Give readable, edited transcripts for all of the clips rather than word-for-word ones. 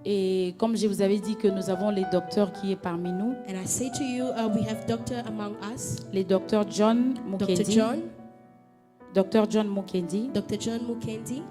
Et comme je vous avais dit que nous avons les docteurs qui est parmi nous, And I say to you, we have doctor among us, les docteurs John Dr. Mukendi. John, Docteur John Mukendi, Dr. John Mukendi.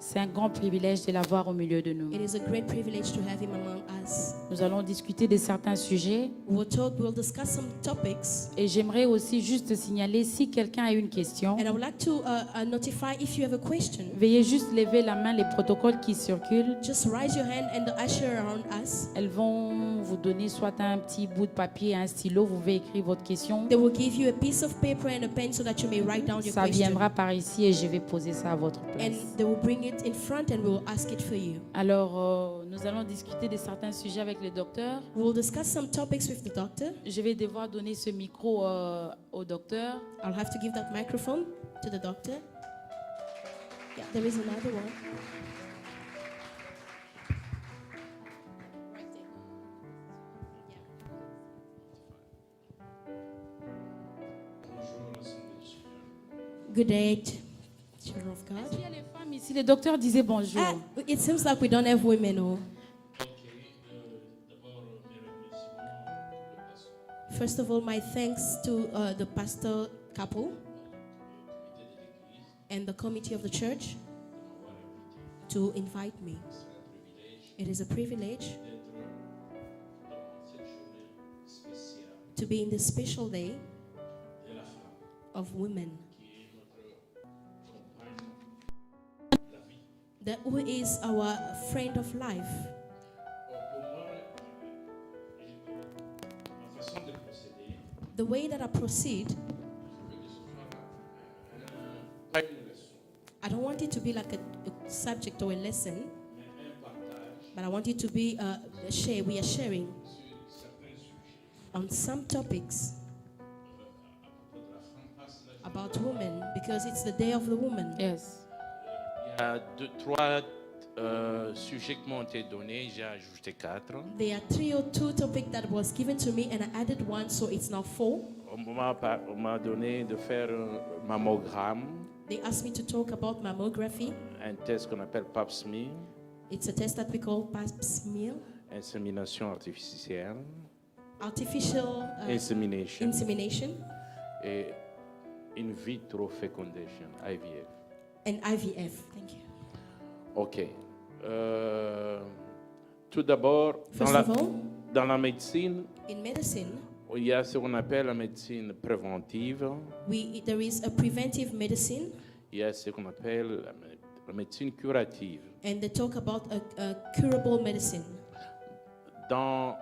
c'est un grand privilège de l'avoir au milieu de nous. It is a great privilege to have him among us. Nous allons discuter de certains sujets We'll discuss some topics. et j'aimerais aussi juste signaler si quelqu'un a une question, And I would like to notify if you have a question. veuillez juste lever la main, les protocoles qui circulent. Just raise your hand and the usher around us. Elles vont vous donner soit un petit bout de papier, un stylo, vous pouvez écrire votre question. They will give you a piece of paper and a pen so that you may write down your Ça question. viendra par ici et je vais poser ça à votre And place. they will bring it in front and we will ask it for you. Alors, nous allons discuter de certains sujets avec le docteur. We will discuss some topics with the doctor. Je vais devoir donner ce micro au docteur. I'll have to give that microphone to the doctor. Yeah, there is another one. Right there. Yeah. Good day, children of God. Il y a les femmes ici, le docteur disait bonjour. It seems like we don't have women. Oh. First of all, my thanks to the pastor couple and the committee of the church to invite me. It is a privilege to be in this special day of women. That who is our friend of life. The way that I proceed, I don't want it to be like a subject or a lesson, but I want it to be a share. We are sharing on some topics about women because it's the day of the woman. Yes. Il y a trois sujets qui m'ont été donnés, j'ai ajouté 4. There are 3 or 2 topics that was given to me and I added 1, so it's now 4. On m'a donné de faire un mammogramme, They asked me to talk about mammography. un test qu'on appelle Pap smear, It's a test that we call pap smear, insémination artificielle, artificial insemination insemination, et in vitro fecundation, IVF. and IVF. Thank you. Ok. Tout d'abord, First of all, dans la médecine, in medicine, il y a ce qu'on appelle la médecine préventive, there is a preventive medicine, il y a ce qu'on appelle la médecine curative. and they talk about a curable medicine. Dans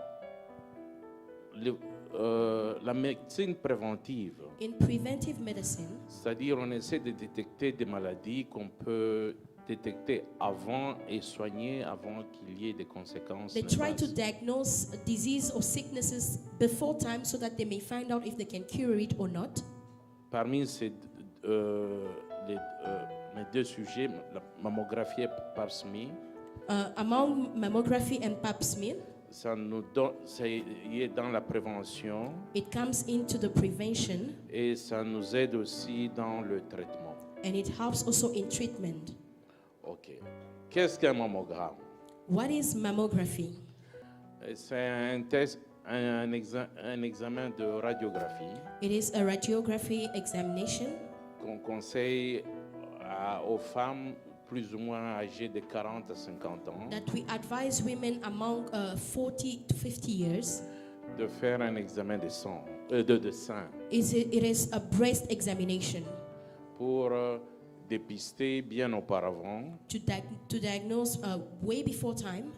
la médecine préventive, In preventive medicine, c'est-à-dire on essaie de détecter des maladies qu'on peut détecter avant et soigner avant qu'il y ait des conséquences. they try to néfastes. diagnose a disease or sicknesses before time so that they may find out if they can cure it or not. Parmi mes 2 sujets, la mammographie et Pap smear, Among mammography and pap smear, ça nous donne, c'est dans la prévention it comes into the prevention et ça nous aide aussi dans le traitement. and it helps also in treatment. Ok. Qu'est-ce qu'un mammogramme? What is mammography? C'est un test, un examen de radiographie It is a radiography examination qu'on conseille aux femmes plus ou moins âgées de 40 à 50 ans that we advise women among 40 to 50 years. de faire un examen de sang, de sein It is a breast examination pour dépister bien auparavant to diagnose way before time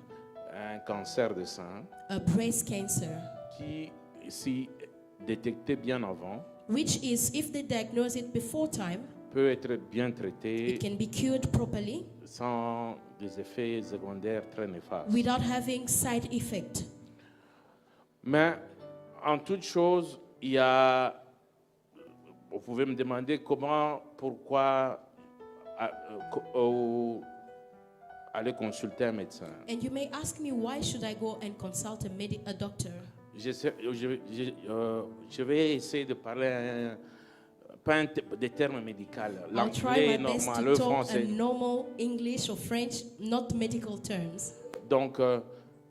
un cancer de sein a breast cancer, qui, si détecté bien avant, which is, if they diagnose it before time, peut être bien traité it can be cured properly sans des effets secondaires très néfastes. without having side effect. Mais en toute chose, il y a, vous pouvez me demander comment, pourquoi aller consulter un médecin. And you may ask me, why should I go and consult a doctor? Je vais essayer de parler pas des termes médicaux. I'll try L'anglais my best normal, to le talk français. in normal English or French, not medical terms. Donc,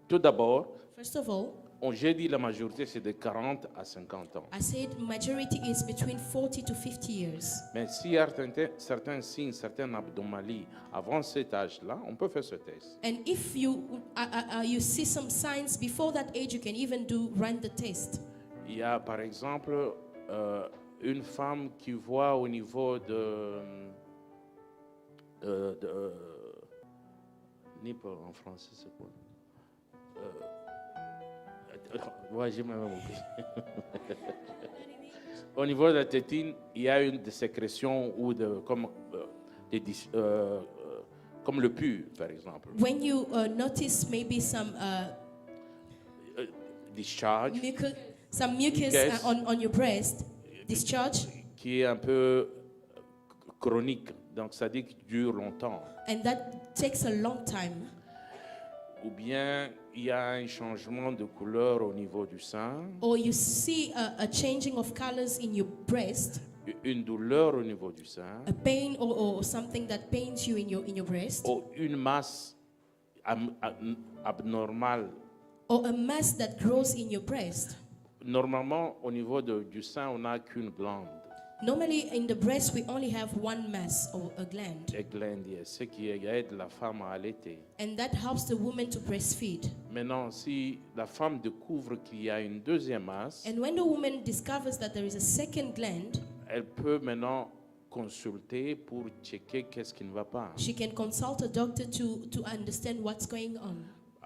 Tout d'abord, First of all, j'ai dit la majorité, c'est de 40 à 50 ans. I said majority is between 40 to 50 years. Mais s'il y a certains signes, certaines anomalies avant cet âge-là, on peut faire ce test. And if you see some signs before that age, you can even run the test. Il y a par exemple une femme qui voit au niveau NIP en français, c'est quoi? Ouais, j'ai même oublié. Au niveau de la tétine, il y a une des sécrétions ou comme le pus, par exemple. When you notice maybe some Discharge, mucus Mucus. On your breast, discharge, qui est un peu chronique, donc ça dit qu'il dure longtemps. and that takes a long time. Ou bien il y a un changement de couleur au niveau du sein, Or you see a changing of colors in your breast, une douleur au niveau du sein, a pain or something that pains you in your breast, ou une masse abnormale. or a mass that grows in your breast. Normalement, au niveau du sein, on n'a qu'une glande. Normally in the breast we only have one mass or a gland, Et glande, ce qui aide la femme à allaiter. and that helps the woman to breastfeed. Maintenant, si la femme découvre qu'il y a une deuxième masse, And when the woman discovers that there is a second gland, elle peut maintenant consulter pour checker qu'est-ce qui ne va pas. she can consult a doctor to understand what's going on.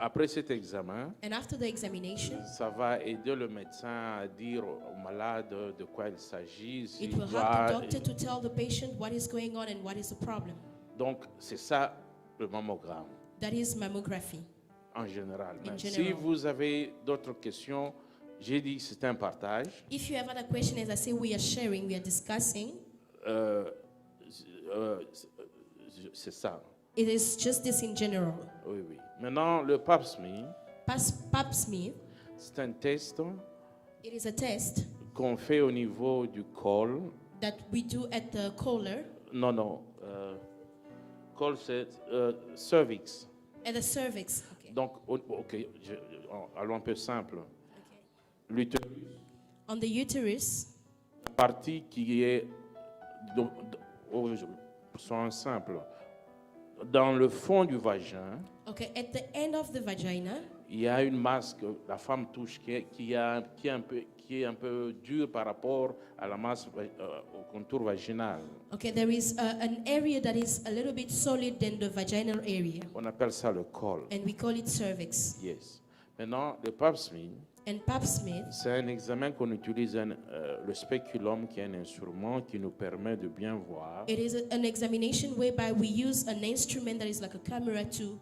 Après cet examen, And after the examination, ça va aider le médecin à dire au malade de quoi il s'agit. it will help the doctor to tell the patient what is going on and what is the problem. Donc, c'est ça le mammogramme That is mammography. en général. In Mais general. si vous avez d'autres questions, j'ai dit que c'est un partage. If you have other questions, as I say, we are sharing, we are discussing. C'est ça. It is just this in general. Oui, oui. Maintenant, le Pap Smear, Pap smear, c'est un test it is a test qu'on fait au niveau du col. that we do at the collar, Non. Col, c'est cervix. at the cervix. Okay. Donc, allons un peu simple. L'utérus, On the uterus, la partie qui est, soyons simples, dans le fond du vagin, okay, at the end of the vagina, il y a une masse que la femme touche qui est un peu dure par rapport à la masse au contour vaginal. okay, there is an area that is a little bit solid than the vaginal area, On appelle ça le col. and we call it cervix. Yes. Maintenant, le Pap Smear, And Pap smear, c'est un examen qu'on utilise, le spéculum, qui est un instrument qui nous permet de bien voir. it is an examination whereby we use an instrument that is like a camera to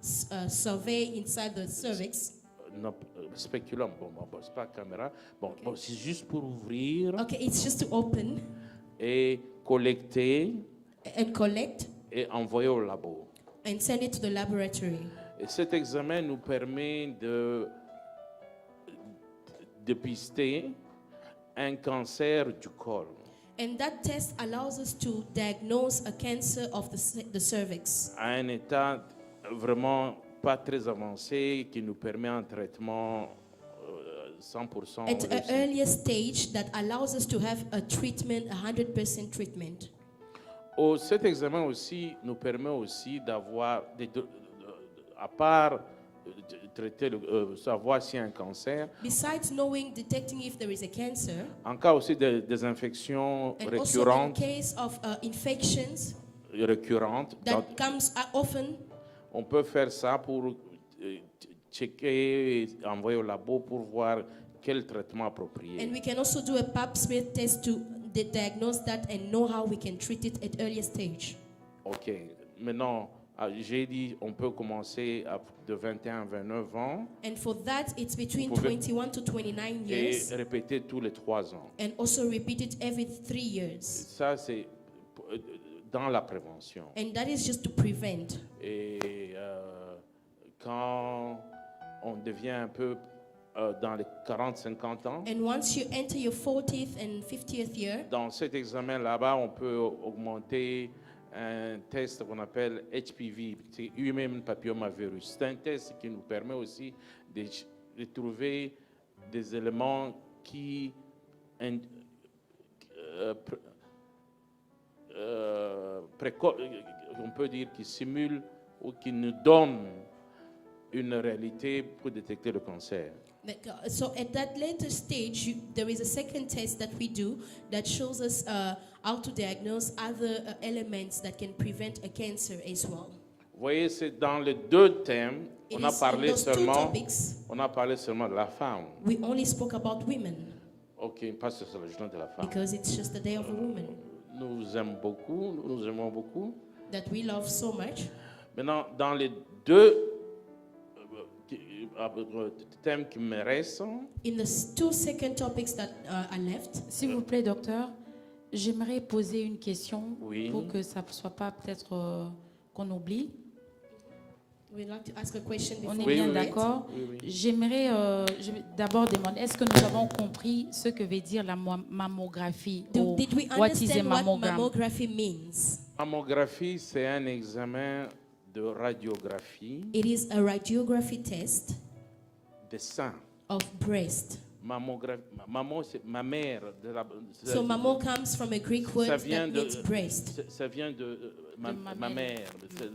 survey inside the cervix. Non, spéculum, c'est pas caméra. Bon, c'est juste pour ouvrir Okay, it's just to open et collecter and collect et envoyer au labo. and send it to the laboratory. Et cet examen nous permet de dépister un cancer du col. And that test allows us to diagnose a cancer of the cervix À un état vraiment pas très avancé qui nous permet un traitement 100% at an réussi. earlier stage that allows us to have a treatment, 100% treatment. Cet examen aussi nous permet aussi d'avoir, à part traiter, savoir s'il y a un cancer, Besides detecting if there is a cancer, en cas aussi des infections and also in récurrentes, case of infections donc, that comes often, on peut faire ça pour checker et envoyer au labo pour voir quel traitement approprié. and we can also do a Pap smear test to diagnose that and know how we can treat it at earlier stage. Ok, maintenant, j'ai dit on peut commencer de 21 à 29 ans And for that, it's between Vous pouvez- 21 to 29 et years, répéter tous les 3 ans. and also repeat it every 3 years. Ça, c'est dans la prévention. And that is just to prevent. Et quand on devient un peu dans les 40-50 ans, And once you enter your 40th and 50th year, dans cet examen là-bas, on peut augmenter un test qu'on appelle HPV, c'est Human Papillomavirus. C'est un test qui nous permet aussi de trouver des éléments qui on peut dire qui simulent ou qui nous donnent une réalité pour détecter le cancer. So at that later stage, there is a second test that we do that shows us how to diagnose other elements that can prevent a cancer as well. Vous voyez, c'est dans les deux thèmes, It on a is in parlé those two seulement, topics. on a parlé seulement de la femme. We only spoke about women Ok, parce que c'est la journée de la femme. because it's just the day of a woman Nous aimons beaucoup. that we love so much. Maintenant, dans les deux thèmes qui me restent, In the two second topics that are left, S'il vous plaît, docteur, j'aimerais poser une question Oui. pour que ça ne soit pas peut-être qu'on oublie. we'd like to ask a question before On est we bien forget. d'accord. Oui. J'aimerais je vais d'abord demander, est-ce que nous avons compris ce que veut dire la mammographie? Ou Did we what is a understand what mammogram? mammography means? Mammographie, c'est un examen de radiographie It is a radiography test des seins. of breast. Maman, c'est ma mère. So mammo comes from a Greek word ça that vient de, means breast. ça vient de ma mère,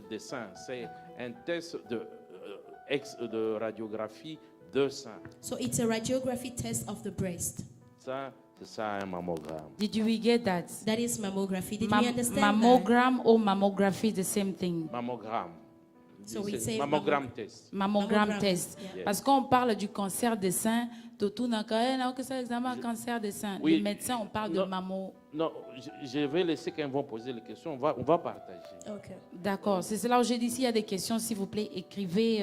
des seins. C'est un test de radiographie de seins. So it's a radiography test of the breast. Ça, c'est ça un mammogramme. Did we get that? That is mammography. Did we understand that? Mammogram or mammography, the same thing? Mammogramme. So we C'est say mammogramme test. Mammogram Mammogram, test. yeah. Parce qu'on parle du cancer des seins, tout n'a que ça examen cancer des seins. Oui. Les médecins, on parle de Non. mammo. Non, je vais laisser quand ils vont poser les questions. On va partager. Okay. D'accord. C'est cela où j'ai dit, s'il y a des questions, s'il vous plaît, écrivez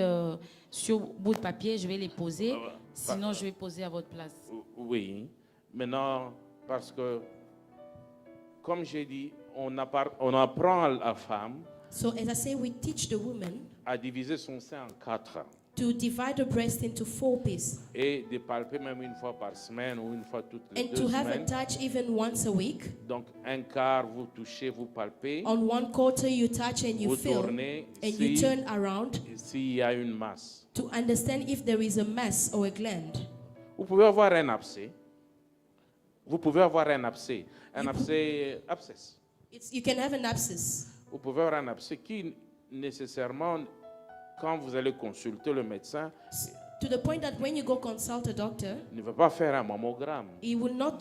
sur bout de papier, je vais les poser. Sinon, je vais poser à votre place. Oui. Maintenant, parce que, comme j'ai dit, on apprend à la femme So as I say, we teach the woman à diviser son sein en 4 to divide the breast into 4 pieces et de palper même une fois par semaine ou une fois toutes les and 2 to have a semaines. touch even once a week. Donc, un quart, vous touchez, vous palpez, On one quarter you touch and you vous feel tournez and you si- turn around s'il y a une masse. to understand if there is a mass or a gland. Vous pouvez avoir un abcès. Vous pouvez avoir un abcès. Un abscess. You can have an abscess. Vous pouvez avoir un abcès qui, nécessairement, quand vous allez consulter le médecin, To the point that when you go consult a doctor, ne va pas faire un mammogramme. he will not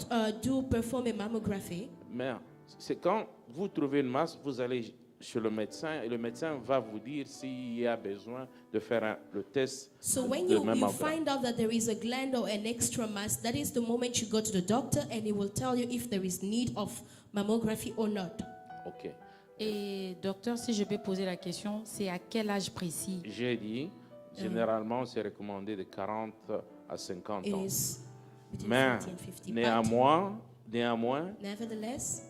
perform a mammography. Mais c'est quand vous trouvez une masse, vous allez chez le médecin et le médecin va vous dire s'il y a besoin de faire le test So when de you mammogramme. find out that there is a gland or an extra mass, that is the moment you go to the doctor and he will tell you if there is need of mammography or not. Ok. Et docteur, si je peux poser la question, c'est à quel âge précis? J'ai dit, généralement, c'est recommandé de 40 à 50 It ans. is between Mais 40 and 50. néanmoins, Nevertheless,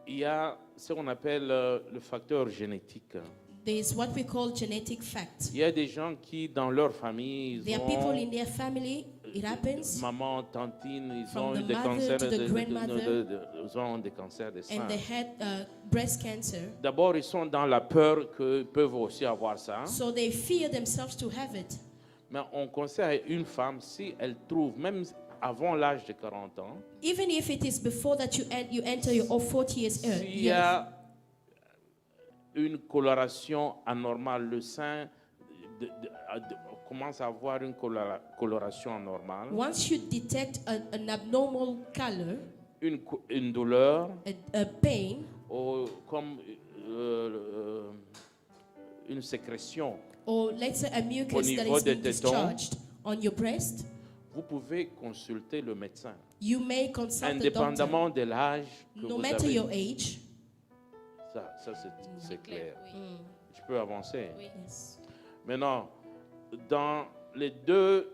il y a ce qu'on appelle le facteur génétique. there is what we call genetic fact. Il y a des gens qui, dans leur famille, ils There are people in ont their family, it happens, maman, tantine, ils From ont eu the des mother cancers, to the grandmother. ils ont des cancers des seins. and they had breast cancer. D'abord, ils sont dans la peur qu'ils peuvent aussi avoir ça. So they fear themselves to have it. Mais on conseille à une femme, si elle trouve, même avant l'âge de 40 ans, Even if it is before that you enter your 40 years s'il y a une coloration anormale, le sein commence à avoir une coloration anormale, once you detect an abnormal color, une douleur, a pain, ou comme une sécrétion, or let's say a Au mucus that niveau is des being tétons. discharged on your breast, vous pouvez consulter le médecin, you may consult the doctor. indépendamment de l'âge que No vous matter avez. your age. Ça c'est clair. Mm. Je peux avancer. Yes. Maintenant, dans les deux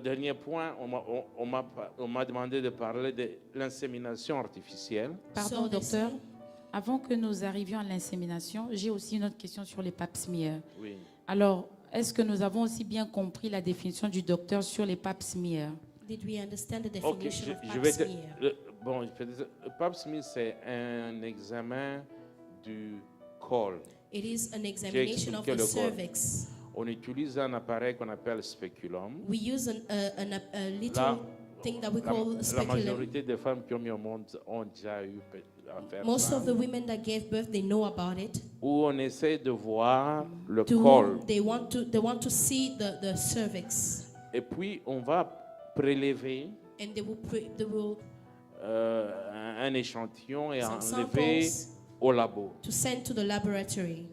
derniers points, on m'a demandé de parler de l'insémination artificielle. Pardon, So they docteur. say- Avant que nous arrivions à l'insémination, j'ai aussi une autre question sur les pap smear. Oui. Alors, est-ce que nous avons aussi bien compris la définition du docteur sur les pap smear? Did we understand the Ok, definition of je pap vais smear? le pap smear, c'est un examen du col. It is an examination of expliqué the le col. cervix. On utilise un appareil qu'on appelle speculum. We use a little Là, thing that we La, call la speculum. majorité des femmes qui ont mis au monde ont déjà eu à faire Most ça. of the women that gave birth, they know about it. Où on essaie de voir le To col. they want to see the cervix, Et puis, on va prélever and they will un échantillon et some enlever samples au labo. to send to the laboratory.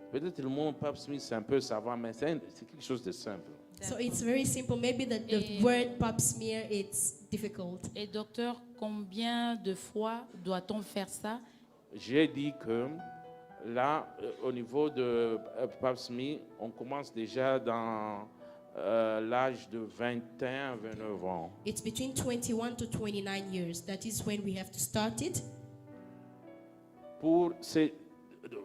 Peut-être le mot Pap Smith, c'est un peu savant, mais c'est quelque chose de simple. So it's very simple. Maybe the Et- word pap smear it's difficult. Et docteur, combien de fois doit-on faire ça? J'ai dit que là, au niveau de Pap Smith, on commence déjà dans l'âge de 21 à 29 ans. It's between 21 to 29 years. That is when we have to start it. Pour ces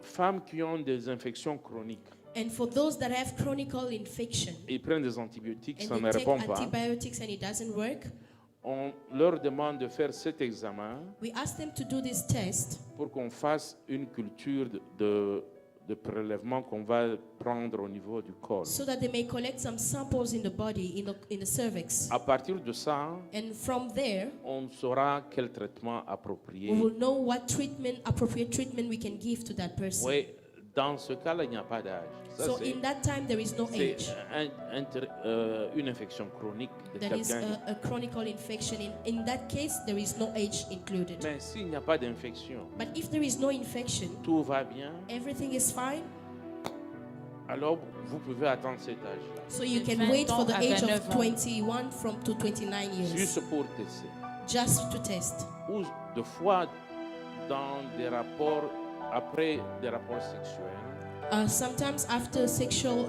femmes qui ont des infections chroniques, And for those that have chronic infection ils prennent des antibiotiques, ça and ne they take répond pas. antibiotics and it doesn't work, On leur demande de faire cet examen we ask them to do this test pour qu'on fasse une culture de prélèvement qu'on va prendre au niveau du col. so that they may collect some samples in the body, in the cervix. À partir de ça, And from there, on saura quel traitement approprié. we will know what appropriate treatment we can give to that person. Oui, dans ce cas-là, il n'y a pas d'âge. Ça, So c'est- in that time, there is no c'est age. une infection chronique de That is quelqu'un. a chronic infection. In that case, there is no age included. Mais s'il n'y a pas d'infection, But if there is no infection, tout va bien, everything is fine, alors vous pouvez attendre cet âge-là. so you can 20 wait for the ans à age 29 of ans. 21 to 29 years Juste pour tester. just to test. Ou de fois, dans des rapports, après des rapports sexuels, Sometimes after sexual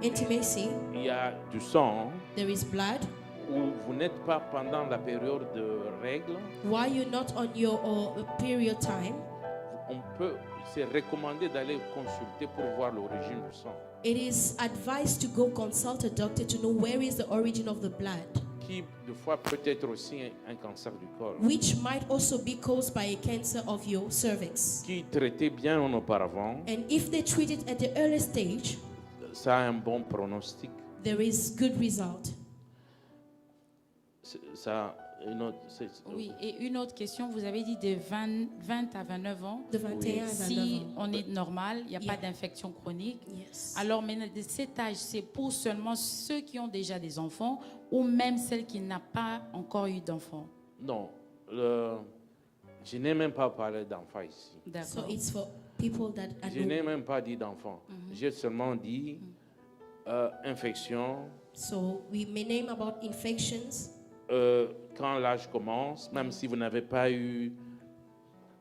intimacy, il y a du sang there is blood. où vous n'êtes pas pendant la période de règles. While you're not on your period time, C'est recommandé d'aller consulter pour voir l'origine du sang, it is advised to go consult a doctor to know where is the origin of the blood, qui de fois peut être aussi un cancer du col, which might also be caused by a cancer of your cervix. qui traité bien auparavant, And if they treat it at the early stage, ça a un bon pronostic. there is good result. Ça, Oui, et une autre question, vous avez dit de 20 à 29 ans. De 21 à 29 Si ans. on est normal, il n'y a Yeah. pas d'infection chronique. Yes. Alors maintenant, de cet âge, c'est pour seulement ceux qui ont déjà des enfants ou même celles qui n'ont pas encore eu d'enfants. non, je n'ai même pas parlé d'enfants ici. So D'accord. it's for people that are Je n'ai même pas dit d'enfants. J'ai seulement dit infection. So we may name about infections. Quand l'âge commence, même si vous n'avez pas eu...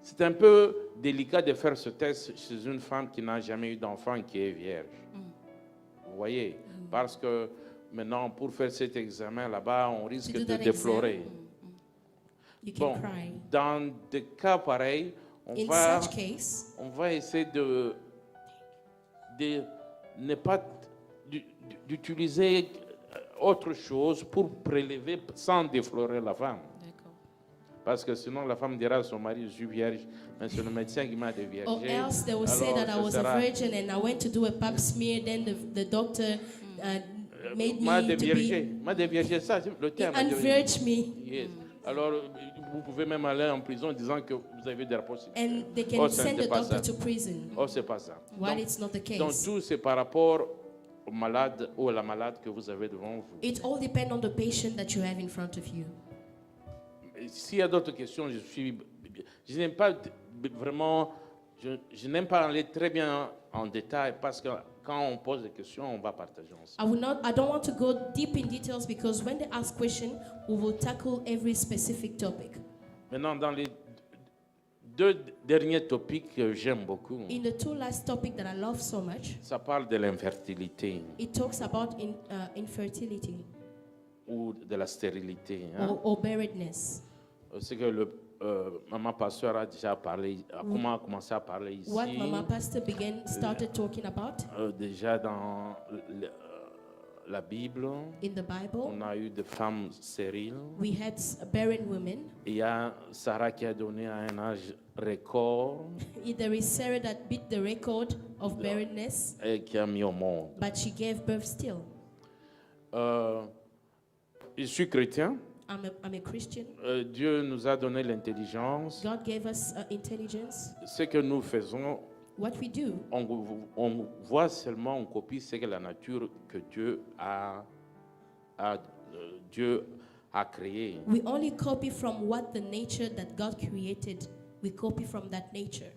C'est un peu délicat de faire ce test chez une femme qui n'a jamais eu d'enfant et qui est vierge. Vous voyez? Parce que maintenant, pour faire cet examen là-bas, on risque do de that déflorer. You can Bon, cry. dans des cas pareils, on In va such case, essayer de ne pas d'utiliser autre chose pour prélever sans déflorer la femme. D'accord. Parce que sinon, la femme dira à son mari, je suis vierge, mais c'est le médecin qui m'a déviergé. or else they will say Alors, that I ce was a sera- virgin and I went to do a pap smear. Then the doctor made m'a me to déviergé. be M'a déviergé, ça, le terme. unvirgin me, Yes. Alors, vous pouvez même aller en prison en disant que vous avez des rapports sexuels. and they can Oh, ça send n'était the pas doctor ça. to prison. Oh, c'est pas ça. While Donc, it's not the donc, case. tout, c'est par rapport au malade ou à la malade que vous avez devant vous. It all depends on the patient that you have in front of you. S'il y a d'autres questions, je n'aime pas vraiment, je n'aime pas aller très bien en détail parce que quand on pose des questions, on va partager ensemble. I don't want to go deep in details because when they ask questions, we will tackle every specific topic. Maintenant, dans les deux derniers topics que j'aime beaucoup, In the two last topic that I love so much, ça parle de l'infertilité it talks about infertility ou de la stérilité. Hein. or barrenness. C'est que maman pasteur a déjà parlé, a commencé à parler ici. What Mama Pastor started talking about, Déjà la Bible, In the Bible, on a eu des femmes stériles. we had barren women. Il y a Sarah qui a donné à un âge record There is Sarah that beat the record of barrenness, et qui a mis au monde. but she gave birth still. Je suis chrétien. I'm a Christian. Dieu nous a donné l'intelligence. God gave us intelligence. Ce que nous faisons, What we do, on voit seulement, on copie ce que la nature que Dieu a créé. we only copy from what the nature that God created. We copy from that nature.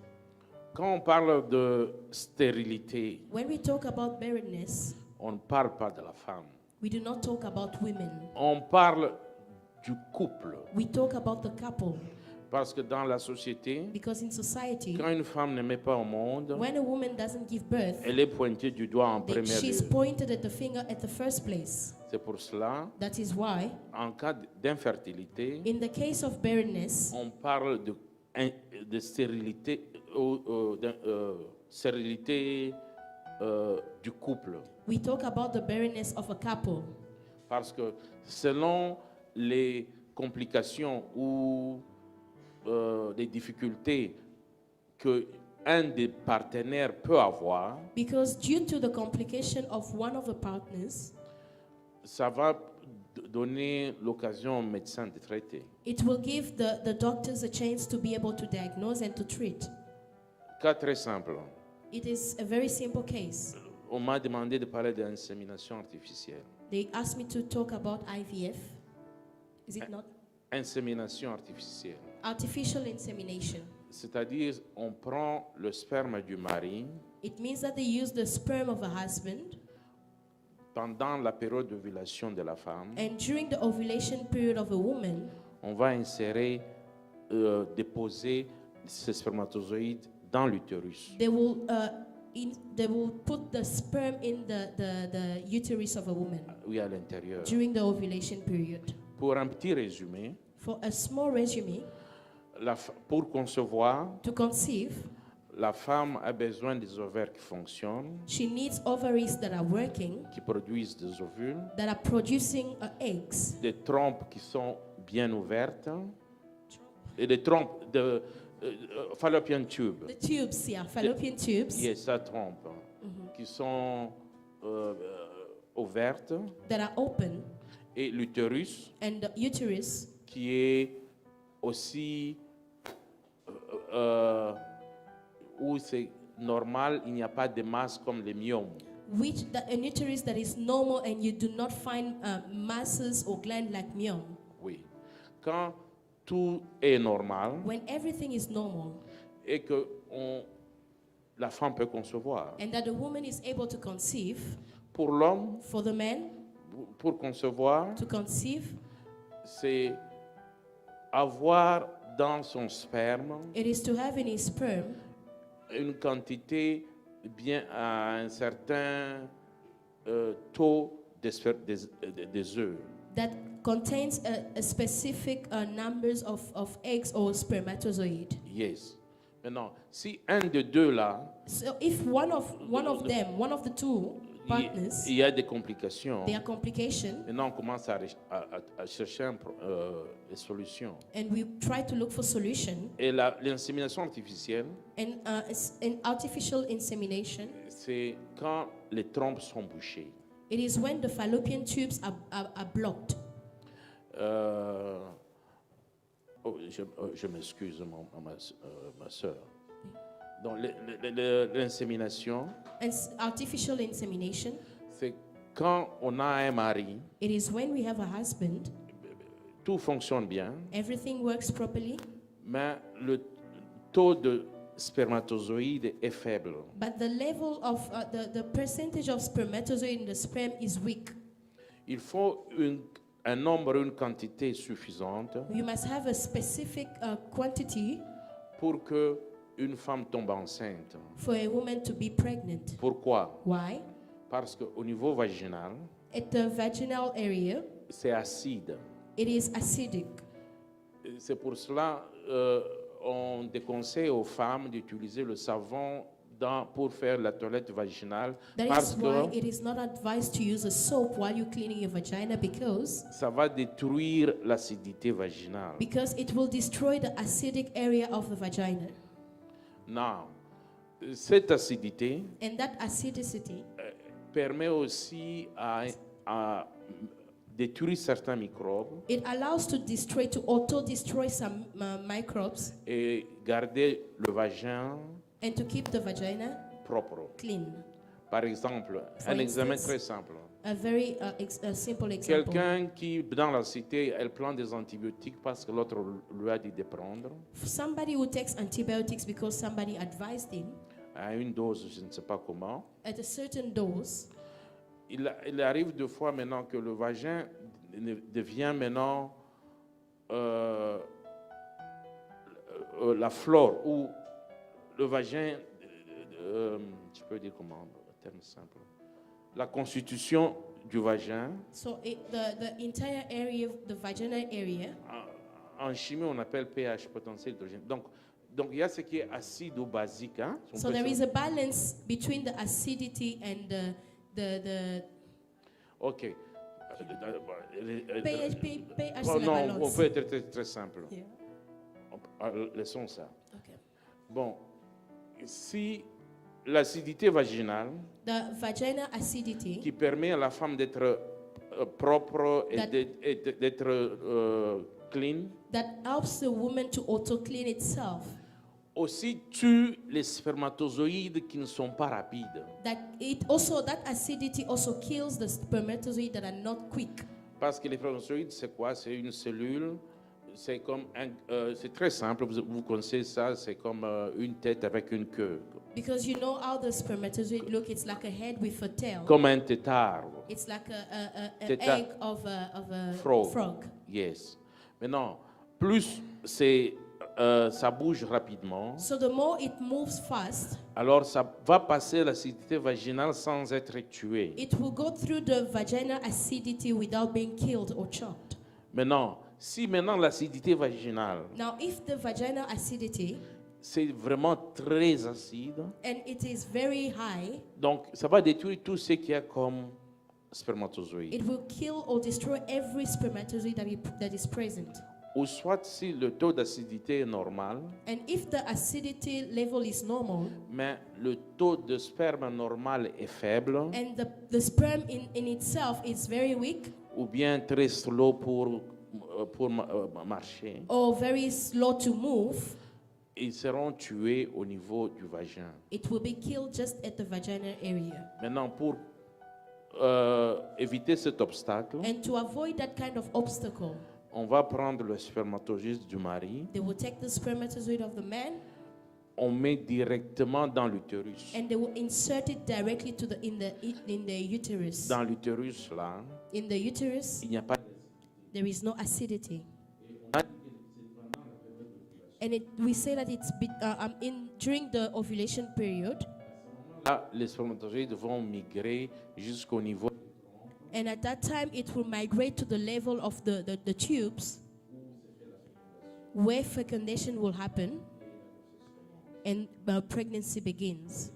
Quand on parle de stérilité, When we talk about barrenness, on ne parle pas de la femme. we do not talk about women. On parle du couple. We talk about the couple. Parce que dans la société, Because in society, quand une femme ne met pas au monde, when a woman doesn't give birth, elle est pointée du doigt en première she's lieu. pointed at the finger at the first place. C'est pour cela, That is why, en cas d'infertilité, in the case of barrenness, on parle de stérilité, stérilité du couple. we talk about the barrenness of a couple. Parce que selon les complications ou les difficultés qu'un des partenaires peut avoir, Because due to the complication of one of the partners, ça va donner l'occasion au médecin de traiter. it will give the doctors a chance to be able to diagnose and to treat. Cas très simple. It is a very simple case. On m'a demandé de parler d'insémination artificielle. They asked me to talk about IVF. Is it not? Insémination artificielle. Artificial insemination. C'est-à-dire, on prend le sperme du mari It means that they use the sperm of a husband, pendant la période d'ovulation de la femme. and during the ovulation period of a woman, On va insérer, déposer ces spermatozoïdes dans l'utérus. they will put the sperm in the uterus of a woman Oui, à l'intérieur. during the ovulation period. Pour un petit résumé, For a small resume, pour concevoir, to conceive, la femme a besoin des ovaires qui fonctionnent, she needs ovaries that are working, qui produisent des ovules, that are producing eggs, des trompes qui sont bien ouvertes, et des trompes de fallopian tube. the tubes, yeah, fallopian tubes Yes, ça trompe, qui sont ouvertes, that are open, et l'utérus and the uterus qui est aussi où c'est normal, il n'y a pas de masse comme les myomes. an uterus that is normal and you do not find masses or gland like myome. Oui. Quand tout est normal When everything is normal et que la femme peut concevoir. and that the woman is able to conceive, Pour l'homme, for the man pour concevoir, to conceive, c'est avoir dans son sperme it is to have in his sperm une quantité bien à un certain taux des œufs. that contains a specific numbers of eggs or spermatozoid. Yes. Maintenant, si un de deux là, So if one of the two partners, il y a des complications, there are complications, maintenant on commence à chercher des solutions. and we try to look for solution. Et l'insémination artificielle, And in artificial insemination, c'est quand les trompes sont bouchées. it is when the fallopian tubes are blocked. Je m'excuse, ma soeur. Donc, l'insémination, And artificial insemination, c'est quand on a un mari, it is when we have a husband, tout fonctionne bien, everything works properly, mais le taux de spermatozoïdes est faible. but the level of the percentage of spermatozoid in the sperm is weak. Il faut un nombre, une quantité suffisante You must have a specific quantity pour que une femme tombe enceinte. for a woman to be pregnant. Pourquoi? Why? Parce qu'au niveau vaginal, At the vaginal area, c'est acide. it is acidic. C'est pour cela on déconseille aux femmes d'utiliser le savon pour faire la toilette vaginale That parce is why que it is not advised to use a soap while you're cleaning your vagina because ça va détruire l'acidité vaginale. it will destroy the acidic area of the vagina. Non, cette acidité And that acidicity permet aussi à détruire certains microbes it allows to destroy, to auto-destroy some microbes et garder le vagin and to keep the vagina propre. clean. Par exemple, For un examen instance, très simple. A very a simple example. Quelqu'un qui, dans la cité, elle prend des antibiotiques parce que l'autre lui a dit de prendre, Somebody who takes antibiotics because somebody advised him à une dose, je ne sais pas comment. at a certain dose, Il arrive deux fois maintenant que le vagin devient maintenant la flore ou le vagin, je peux dire comment, en termes simples, la constitution du vagin. so the entire area, the vaginal area, En chimie, on appelle pH, potentiel hydrogène. Donc il y a ce qui est acide ou basique. Hein? On so peut there se- is a balance between the acidity and the OK. pH, Oh, c'est la non, on balance. peut être très, très simple. Yeah. Laissons ça. Okay. Bon, si l'acidité vaginale The vaginal acidity qui permet à la femme d'être propre et That- d'être clean, that helps the woman to auto-clean itself, aussi tue les spermatozoïdes qui ne sont pas rapides. that acidity also kills the spermatozoids that are not quick. Parce que les spermatozoïdes, c'est quoi? C'est une cellule, c'est comme c'est très simple, vous connaissez ça, c'est comme une tête avec une queue, Because you know how the spermatozoid look, it's like a head with a tail. comme un tétard. It's like an Teta- egg of a Frog. frog. Yes. Maintenant, plus ça bouge rapidement, So the more it moves fast, alors ça va passer l'acidité vaginale sans être tué. it will go through the vaginal acidity without being killed or chopped. Maintenant, si maintenant l'acidité vaginale, Now, if the vaginal acidity, c'est vraiment très acide, and it is very high, donc ça va détruire tout ce qu'il y a comme spermatozoïde. it will kill or destroy every spermatozoid that is present. Ou soit si le taux d'acidité est normal, And if the acidity level is normal, mais le taux de sperme normal est faible, and the sperm in itself is very weak ou bien très slow pour marcher, or very slow to move, ils seront tués au niveau du vagin. it will be killed just at the vaginal area. Maintenant, pour éviter cet obstacle, And to avoid that kind of obstacle, on va prendre le spermatozoïde du mari, they will take the spermatozoid of the man on met directement dans l'utérus. and they will insert it directly to in the uterus. Dans l'utérus, là, In the uterus, il n'y a pas there is no acidity. And we say that it's during the ovulation period, là, les spermatozoïdes vont migrer jusqu'au niveau and at that time it will migrate to the level of the tubes where fecundation will happen and pregnancy begins.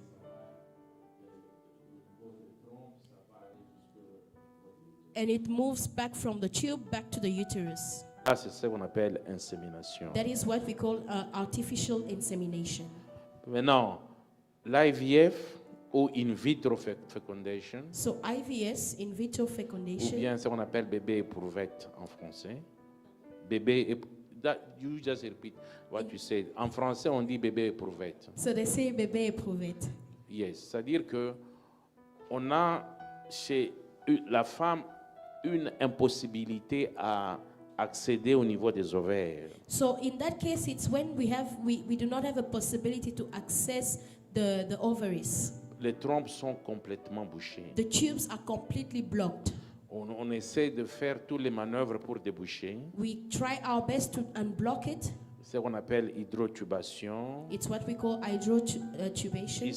And it moves back from the tube back to the uterus. là, c'est ce qu'on appelle insémination. That is what we call artificial insemination. Maintenant, l'IVF ou in vitro fecundation, So IVS, in vitro ou fecundation, bien ce qu'on appelle bébé éprouvette en français. Bébé, you just repeat what you said. En français, on dit bébé éprouvette. so they say bébé éprouvette. Yes, c'est-à-dire que on a chez la femme une impossibilité à accéder au niveau des ovaires. So in that case, it's when we do not have a possibility to access the ovaries. Les trompes sont complètement bouchées. The tubes are completely blocked. On essaie de faire toutes les manœuvres pour déboucher. We try our best to unblock it. C'est ce qu'on appelle hydrotubation. It's what we call hydrotubation.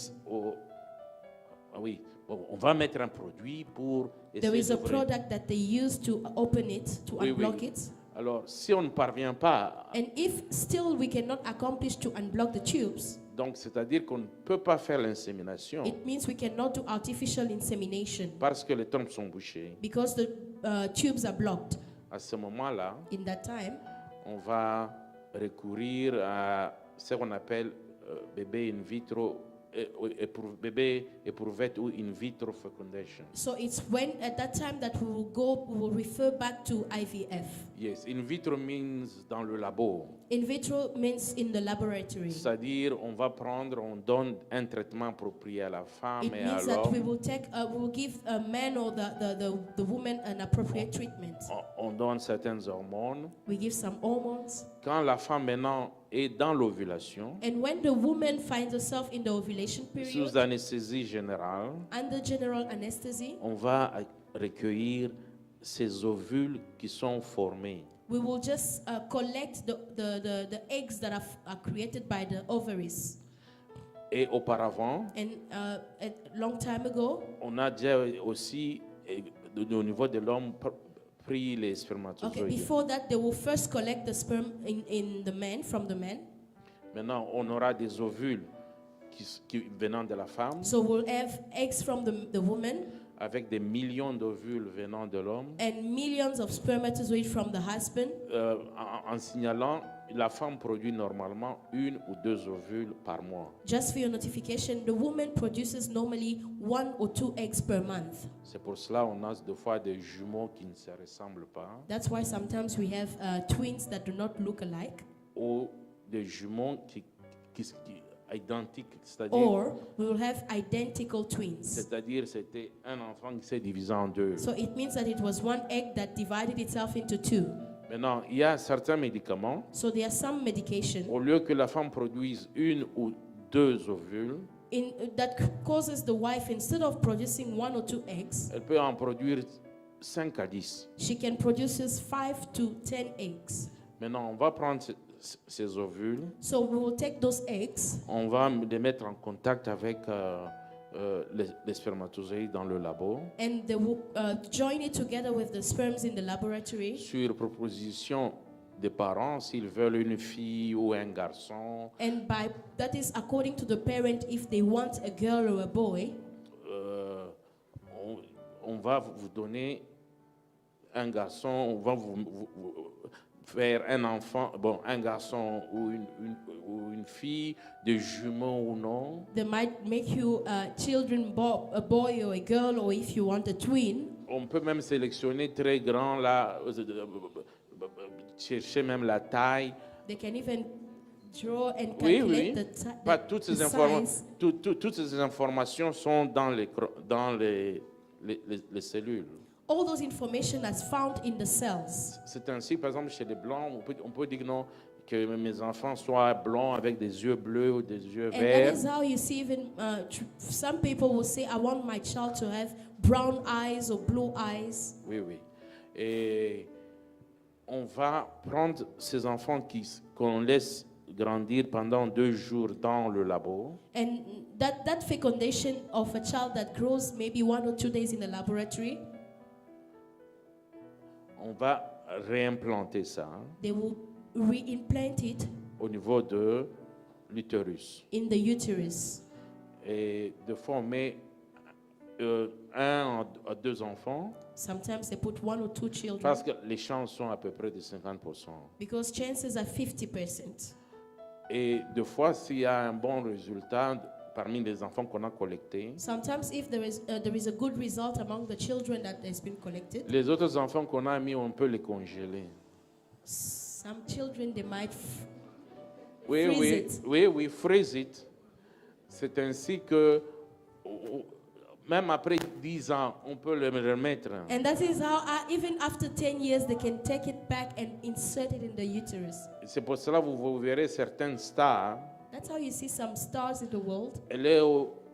Ah oui, bon, on va mettre un produit pour There essayer is a d'ouvrir. product that they use to open it, to Oui, oui, unblock oui. it. Alors, si on ne parvient pas, And if still we cannot accomplish to unblock the tubes, Donc, c'est-à-dire qu'on ne peut pas faire l'insémination It means we cannot do artificial insemination parce que les trompes sont bouchées. because the tubes are blocked. À ce moment-là, In that time, on va recourir à ce qu'on appelle bébé in vitro, bébé éprouvette ou in vitro fecundation. so it's when at that time that we will refer back to IVF. Yes, in vitro means dans le labo. In vitro means in the laboratory. C'est-à-dire, on donne un traitement approprié à la femme It et à means that we l'homme. will give a man or the woman an appropriate treatment. On donne certaines hormones. We give some hormones. Quand la femme maintenant est dans l'ovulation, And when the woman finds herself in the ovulation period, sous anesthésie générale, under general anesthesia, on va recueillir ces ovules qui sont formés. we will just collect the eggs that are created by the ovaries. Et auparavant, And a long time ago, on a déjà aussi, au niveau de l'homme, pris les okay, spermatozoïdes. before that, they will first collect the sperm in the man, from the man. Maintenant, on aura des ovules venant de la femme, So we'll have eggs from the woman avec des millions d'ovules venant de l'homme, and millions of spermatozoids from the husband. en signalant, la femme produit normalement 1 ou 2 ovules par mois. Just for your notification, the woman produces normally 1 or 2 eggs per month. C'est pour cela qu'on a des fois des jumeaux qui ne se ressemblent pas, That's why sometimes we have twins that do not look alike, ou des jumeaux qui identiques, c'est-à-dire or we will have identical twins. c'était un enfant qui s'est divisé en 2. So it means that it was one egg that divided itself into 2. Maintenant, il y a certains médicaments, So there are some medication au lieu que la femme produise 1 ou 2 ovules, that causes the wife, instead of producing 1 or 2 eggs, elle peut en produire 5 à 10. she can produce 5 to 10 eggs. Maintenant, on va prendre ces ovules, So we will take those eggs on va les mettre en contact avec les spermatozoïdes dans le labo. and they will join it together with the sperms in the laboratory. Sur proposition des parents, s'ils veulent une fille ou un garçon, And that is according to the parent if they want a girl or a boy. on va vous donner un garçon, on va vous faire un enfant, bon, un garçon ou une fille, des jumeaux ou non. They might make you children, a boy or a girl, or if you want a twin. On peut même sélectionner très grand, là, chercher même la taille. They can even draw and Oui, calculate oui. the Pas toutes ces size. toutes ces informations sont dans les cellules. All those information is found in the cells. C'est ainsi, par exemple, chez les blancs, on peut dire non, que mes enfants soient blancs avec des yeux bleus ou des yeux And that verts. is how you see even some people will say, I want my child to have brown eyes or blue eyes. Oui, oui. Et on va prendre ces enfants qu'on laisse grandir pendant 2 jours dans le labo. And that fecundation of a child that grows maybe 1 or 2 days in the laboratory, On va réimplanter ça they will reimplant it au niveau de l'utérus. in the uterus. Et de fois, on met 1 à 2 enfants Sometimes they put 1 or 2 children parce que les chances sont à peu près de 50%. because chances are 50%. Et de fois, s'il y a un bon résultat parmi les enfants qu'on a collectés, Sometimes if there is a good result among the children that has been collected, les autres enfants qu'on a mis, on peut les congeler. some children they might Oui, freeze oui, it. oui, oui, freeze it. C'est ainsi que même après 10 ans, on peut le remettre. And that is how even after 10 years they can take it back and insert it in the uterus. C'est pour cela que vous verrez certaines stars, That's how you see some stars in the world. elle est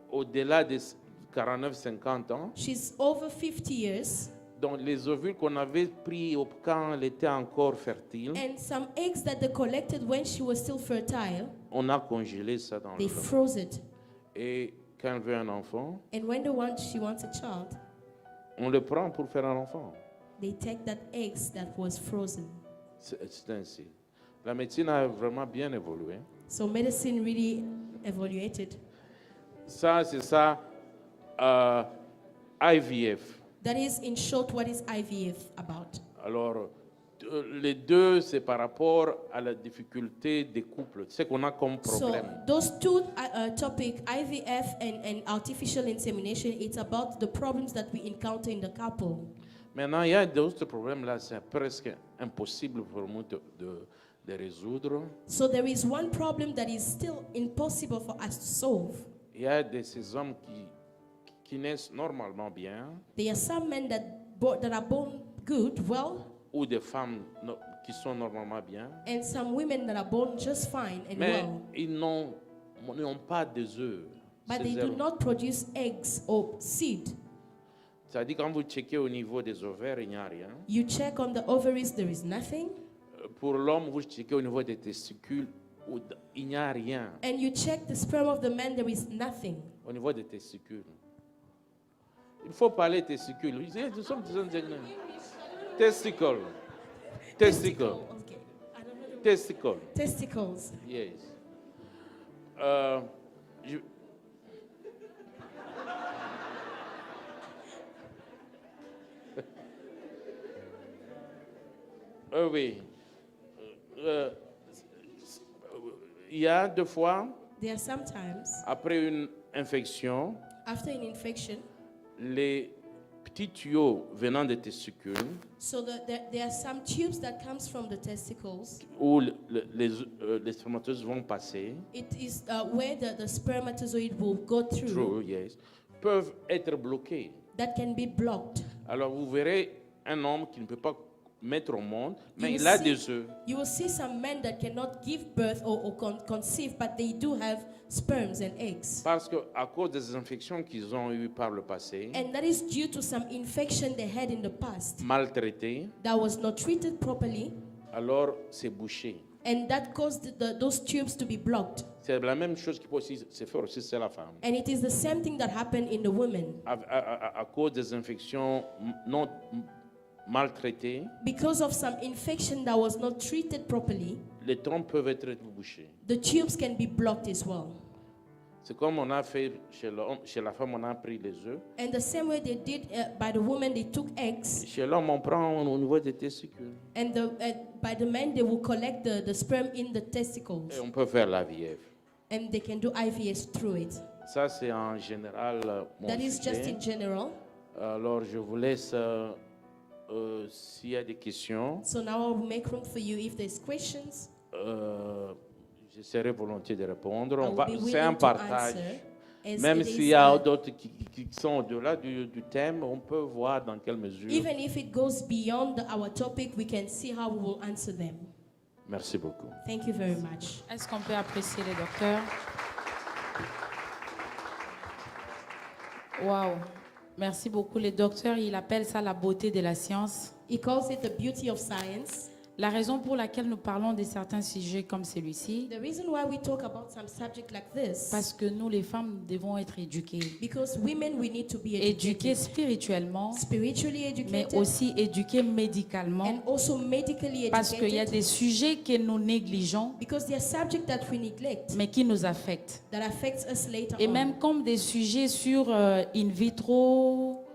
au-delà de 49-50 ans. She's over 50 years, Donc les ovules qu'on avait pris quand elle était encore fertile, and some eggs that they collected when she was still fertile, on a congelé ça dans they le labo. froze it. Et quand elle veut un enfant, And when she wants a child, on le prend pour faire un enfant. they take that eggs that was frozen. C'est ainsi. La médecine a vraiment bien évolué. So medicine really evaluated. Ça, c'est ça, IVF. That is, in short, what is IVF about? Alors, les deux, c'est par rapport à la difficulté des couples. C'est qu'on a comme So problème. those two topics, IVF and artificial insemination, it's about the problems that we encounter in the couple. Maintenant, il y a d'autres problèmes là, c'est presque impossible pour nous de résoudre. So there is one problem that is still impossible for us to solve. Il y a ces hommes qui naissent normalement bien, There are some men that are born good, well, ou des femmes qui sont normalement bien, and some women that are born just fine and mais well, ils n'ont pas des œufs. but Ces they do œufs. not produce eggs or seed. C'est-à-dire quand vous checkez au niveau des ovaires, il n'y a rien. You check on the ovaries, there is nothing. Pour l'homme, vous checkez au niveau des testicules, il n'y a rien. And you check the sperm of the man, there is nothing. Au niveau des testicules. Il faut parler testicules. Nous sommes testicle. Testicle. Okay. I don't know Testicle. the testicles. Yes. Oui. Il y a deux fois, There are sometimes, après une infection, after an infection, les petits tuyaux venant des testicules, so there are some tubes that comes from the testicles. où les spermatozoïdes vont passer, It is where the spermatozoid will go through yes, peuvent être bloqués. that can be blocked. Alors vous verrez un homme qui ne peut pas mettre au monde, mais You il a see- des œufs. You will see some men that cannot give birth or conceive, but they do have sperms and eggs. Parce qu'à cause des infections qu'ils ont eues par le passé, And that is due to some infection they had in the past maltraités, that was not treated properly, alors c'est bouché. and that caused those tubes to be blocked. C'est la même chose qui peut aussi se faire aussi chez la femme. And it is the same thing that happened in the women. À cause des infections non maltraitées, Because of some infection that was not treated properly, les trompes peuvent être bouchées. the tubes can be blocked as well. C'est comme on a fait chez la femme, on a pris les œufs. And the same way they did by the woman, they took eggs, Chez l'homme, on prend au niveau des testicules. and by the men, they will collect the sperm in the Et testicles, on peut faire la VF. and they can do IVS through it. Ça, c'est en général mon That is just sujet. in general. Alors, je vous laisse, s'il y a des questions, So now I will make room for you if there's questions. je serai volontiers de répondre. I will be C'est un willing to partage. answer. As Même it s'il is, y a d'autres qui sont au-delà du thème, on peut voir dans quelle mesure. even if it goes beyond our topic, we can see how we will answer them. Merci beaucoup. Thank you very much. Est-ce qu'on peut apprécier les docteurs? Waouh. Merci beaucoup. Les docteurs, ils appellent ça la beauté de la science. He calls it the beauty of science. La raison pour laquelle nous parlons de certains sujets comme celui-ci, The reason why we talk about some subject like this, parce que nous, les femmes, devons être éduquées. because women, we need to be Éduquées educated, spirituellement, spiritually mais educated, aussi éduquées médicalement, and also medically parce qu'il y a educated, des sujets que nous négligeons, because they are subjects that we neglect, mais qui nous affectent. that affects us later Et on. même comme des sujets sur in vitro,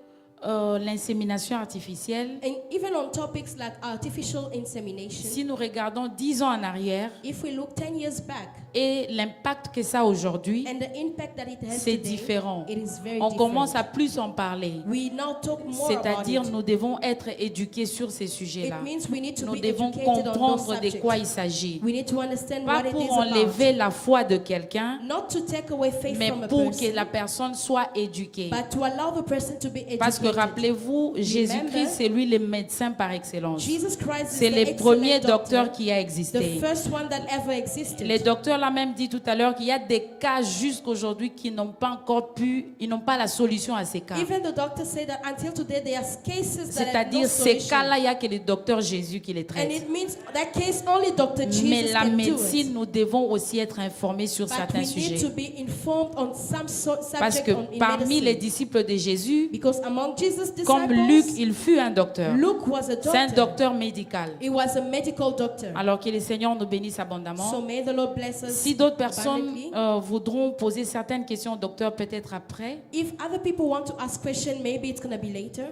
l'insémination artificielle, And even on topics like artificial insemination, si nous regardons 10 ans en arrière if we look 10 years back et l'impact que ça a aujourd'hui, and the impact that it has c'est today, différent. it is very On different. commence à plus en parler. We now talk more about C'est-à-dire, it. nous devons être éduqués sur ces It sujets-là. means we need to Nous be devons educated on those comprendre de subjects. quoi il s'agit. We need to understand Pas what it pour is about. enlever la foi de quelqu'un, Not to take away faith mais from a pour person, que la personne soit éduquée. but to allow the person to be educated. Parce que rappelez-vous, Jésus-Christ, c'est lui le médecin par excellence. Jesus Christ is C'est the le excellent premier doctor, docteur qui a the existé. first one that ever existed. Les docteurs l'ont même dit tout à l'heure qu'il y a des cas jusqu'aujourd'hui qui n'ont pas encore ils n'ont pas la solution à ces cas. Even the doctor said that until today there are cases that have no C'est-à-dire, ces solution. cas-là, il n'y a que le docteur Jésus qui les And traite. it means that case only Dr. Jesus Mais la can do médecine, it. nous devons aussi être informés sur But certains we need to sujets. be informed on some Parce subject que in parmi les medicine. disciples de Jésus, Because among Jesus' Comme disciples, Luc, il fut un docteur. Luke was a C'est un doctor. docteur médical. He was a medical doctor. Alors que le Seigneur nous bénisse So abondamment. may the Lord bless us Si d'autres personnes abundantly. voudront poser certaines questions au docteur, peut-être après, If other people want to ask questions, maybe it's going to be later.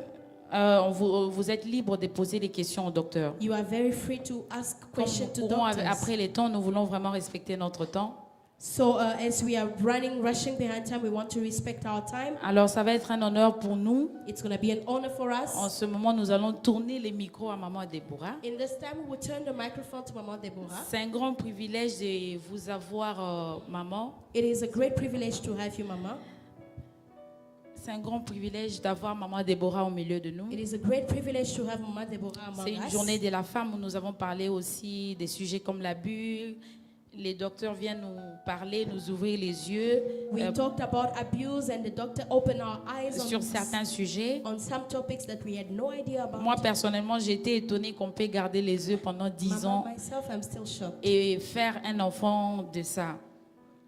vous êtes libre de poser des questions au docteur. You are very free to ask Comme questions to nous courons doctors. après les temps, nous voulons vraiment respecter notre temps. So as we are rushing behind time, we want to respect our time. Alors, ça va être un honneur pour nous. It's going to be an honor for En us. ce moment, nous allons tourner les micros à Maman Déborah. In this time, we will turn the microphone to Mama Deborah. C'est un grand privilège de vous avoir, Maman. It is a great privilege to have you, Mama. C'est un grand privilège d'avoir Maman Déborah au milieu de nous. It is a great privilege to have Mama Deborah among C'est une us. journée de la femme où nous avons parlé aussi des sujets comme l'abus. Les docteurs viennent nous parler, nous ouvrir les yeux We talked about abuse, and the doctor opened our eyes sur certains sujets. on some topics that we had no idea about. Moi, personnellement, j'ai été étonnée qu'on peut garder les yeux pendant 10 Mama, ans myself, I'm still shocked. et faire un enfant de ça.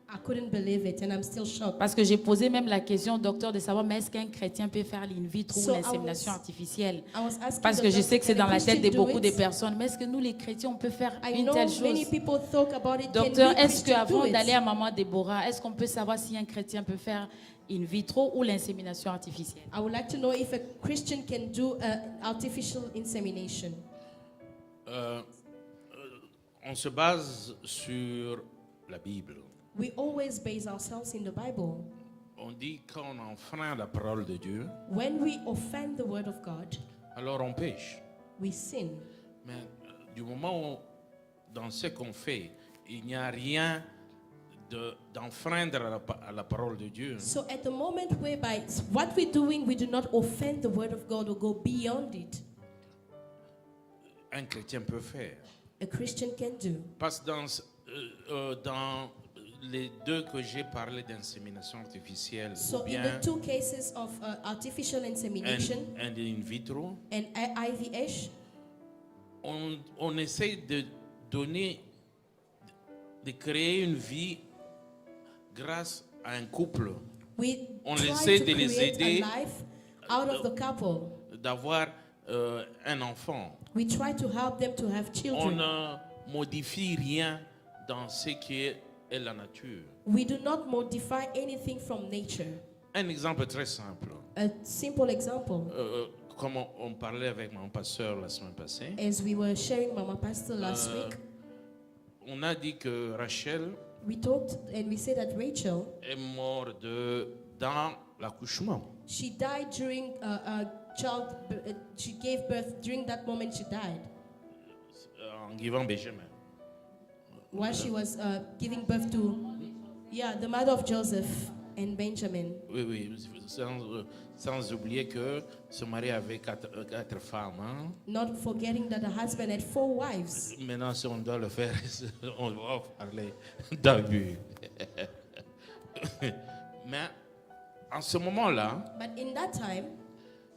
I couldn't believe it, and I'm still shocked. Parce que j'ai posé même la question au docteur de savoir, mais est-ce qu'un chrétien peut faire l'in vitro So ou l'insémination artificielle? I was asking Parce the que je doctor, sais que c'est can a dans la tête de Christian do beaucoup de it? personnes. Mais est-ce que nous, les chrétiens, on peut faire I une know telle many chose? people talk about it. Docteur, Can we est-ce Christians do qu'avant it? d'aller à Maman Déborah, est-ce qu'on peut savoir si un chrétien peut faire in vitro ou l'insémination artificielle? I would like to know if a Christian can do artificial insemination. On se base sur la Bible. We always base ourselves in the Bible. On dit quand on enfreint la parole de Dieu, When we offend the word of God, alors on pêche. we sin. Mais du moment où, dans ce qu'on fait, il n'y a rien d'enfreindre à la parole de Dieu, So at the moment whereby what we're doing, we do not offend the word of God or go beyond it, un chrétien peut faire. a Christian can do. Parce que dans les deux que j'ai parlé d'insémination artificielle, So ou in bien the two cases of artificial insemination un in vitro, and IVF, on essaie de donner, de créer une vie grâce à un couple, we On try essaie to de les create aider. a life out of the couple. d'avoir un enfant. We try to help them to have On children. ne modifie rien dans ce qui est la nature. We do not modify anything from nature. Un exemple très simple. A simple example, Comme on parlait avec mon pasteur la semaine passée, as we were sharing Mama Pastor last week, on a dit que Rachel we talked and we said that Rachel, est morte dans l'accouchement. she died during she gave birth. During that moment, she died En givant Benjamin. while she was giving birth to, the mother of Joseph and Benjamin. Oui, sans oublier que son mari avait quatre femmes. Hein? Not forgetting that the husband had 4 wives. Maintenant, si on doit le faire, on va parler d'abus. Mais en ce moment-là, But in that time,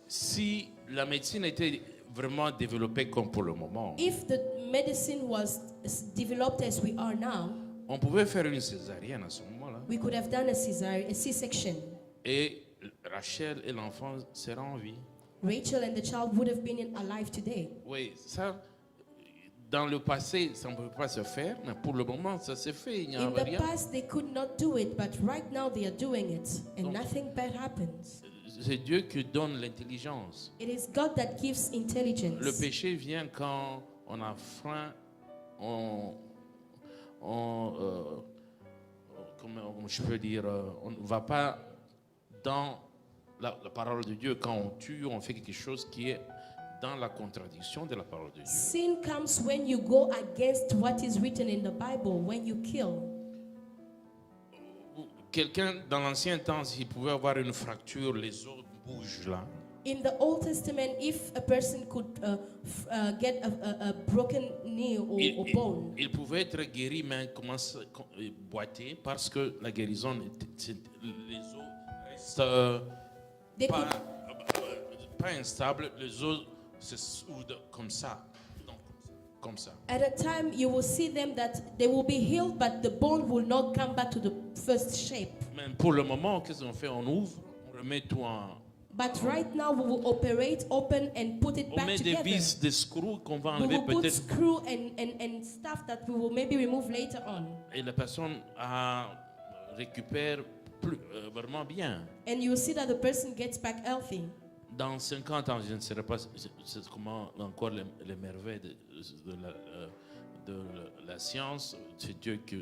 si la médecine était vraiment développée comme pour le moment, if the medicine was developed as we are now, on pouvait faire une césarienne à ce moment-là. we could have done a C-section. Et Rachel et l'enfant seraient en vie. Rachel and the child would have been alive today. Oui, ça, dans le passé, ça ne peut pas se faire, mais pour le moment, ça s'est fait. Il n'y a In the rien. past, they could not do it, but right now they are doing it, and nothing bad happens. C'est Dieu qui donne l'intelligence. It is God that gives Le intelligence. péché vient quand on a faim, comment je peux dire, on ne va pas dans la parole de Dieu. Quand on tue, on fait quelque chose qui est dans la contradiction de la parole de Dieu. Sin comes when you go against what is written in the Bible, when you kill. Quelqu'un, dans l'ancien temps, s'il pouvait avoir une fracture, les os bougent là. In the Old Testament, if a person could get a broken knee or bone, Il pouvait être guéri, mais commence à boiter parce que la guérison, les os restent they could, pas instables, les os se soudent comme ça. Donc, comme ça. at a time you will see them that they will be healed, but the bone will not come back to the first shape. Mais pour le moment, qu'est-ce qu'on fait? On ouvre, on remet tout But right now we will operate open and put it On back met des together. vis, des screws qu'on va We enlever will put peut-être. screw and stuff that we will maybe remove later on. Et la personne récupère vraiment bien. And you will see that the person gets back healthy. Dans 50 ans, je ne sais pas c'est comment encore les merveilles de la science. C'est Dieu qui.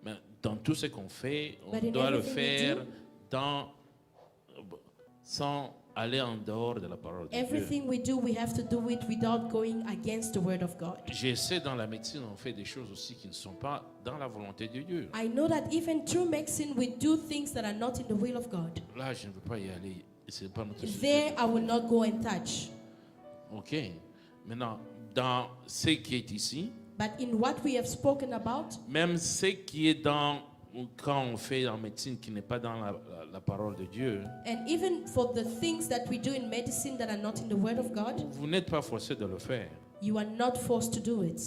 Mais dans tout ce qu'on fait, on But in doit le everything we faire do- sans aller en dehors de la parole de Dieu. Everything we do, we have to do it without going against the word of God. Je sais, dans la médecine, on fait des choses aussi qui ne sont pas dans la volonté de Dieu. I know that even through medicine, we do things that are not in the will of God. Là, je ne veux pas y aller. C'est pas notre sujet. There, I will not go and touch. Ok. Maintenant, dans ce qui est ici, But in what we have spoken about, même ce qui est dans quand on fait en médecine qui n'est pas dans la parole de Dieu, and even for the things that we do in medicine that are not in the word of God, vous n'êtes pas forcé de le faire. you are not forced to do it.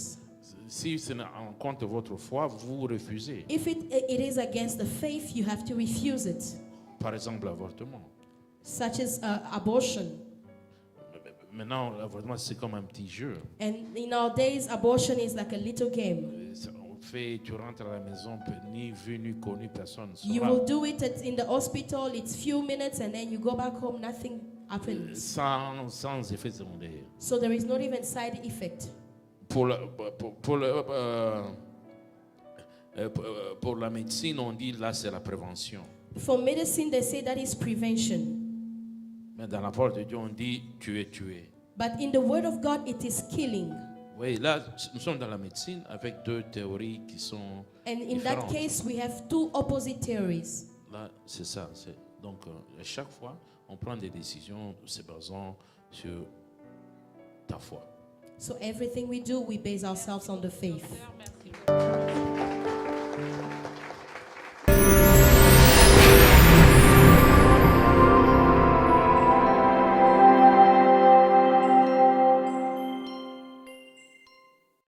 Si c'est en contre votre foi, vous refusez. If it is against the faith, you have to refuse it, Par exemple, l'avortement. such as abortion. Maintenant, l'avortement, c'est comme un petit jeu. And in our days, abortion is like a little game. On fait, tu rentres à la maison, ni vu, ni connu, personne ne You saura. will do it in the hospital, it's few minutes, and then you go back home, nothing happens. Sans effet secondaire. So there is not even side effect. Pour la médecine, on dit là, c'est la prévention. For medicine, they say that is prevention. Mais dans la parole de Dieu, on dit tuer, tuer. But in the word of God, it is killing. Oui, là, nous sommes dans la médecine avec deux théories qui sont And in that différentes. case, we have two opposite theories. Là, c'est ça. Donc, à chaque fois, on prend des décisions se basant sur ta foi. So everything we do, we base ourselves on the faith. Merci.